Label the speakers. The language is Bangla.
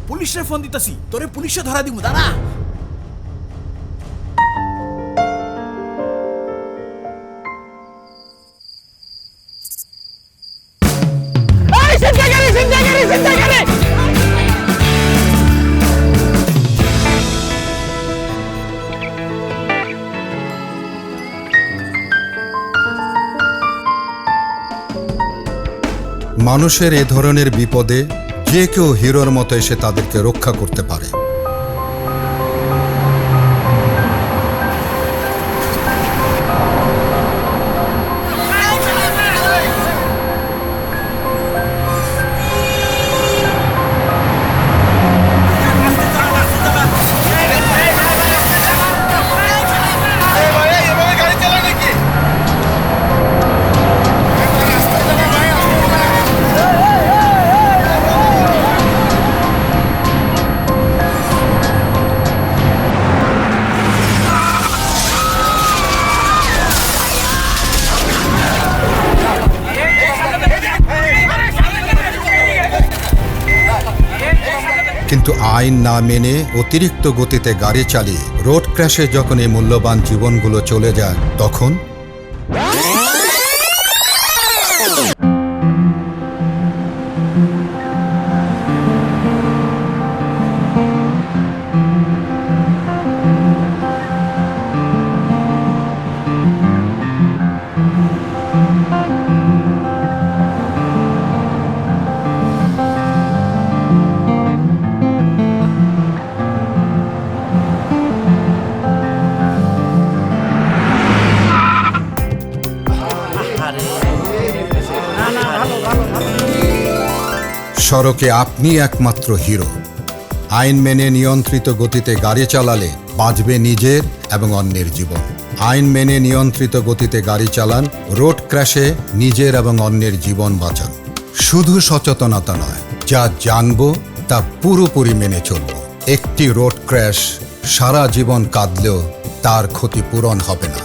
Speaker 1: পুলিশে ফোন দিতেছি, তোরে পুলিশে ধরা দিব, দাঁড়া।
Speaker 2: মানুষের এ ধরনের বিপদে যে কেউ হিরোর মতো এসে তাদেরকে রক্ষা করতে পারে। কিন্তু আইন না মেনে অতিরিক্ত গতিতে গাড়ি চালিয়ে রোড ক্র্যাশে যখন এই মূল্যবান জীবনগুলো চলে যায়, তখন সড়কে আপনি একমাত্র হিরো। আইন মেনে নিয়ন্ত্রিত গতিতে গাড়ি চালালে বাঁচবে নিজের এবং অন্যের জীবন। আইন মেনে নিয়ন্ত্রিত গতিতে গাড়ি চালান, রোড ক্র্যাশে নিজের এবং অন্যের জীবন বাঁচান। শুধু সচেতনতা নয়, যা জানবো তা পুরোপুরি মেনে চলব। একটি রোড ক্র্যাশ সারা জীবন কাঁদলেও তার ক্ষতিপূরণ হবে না।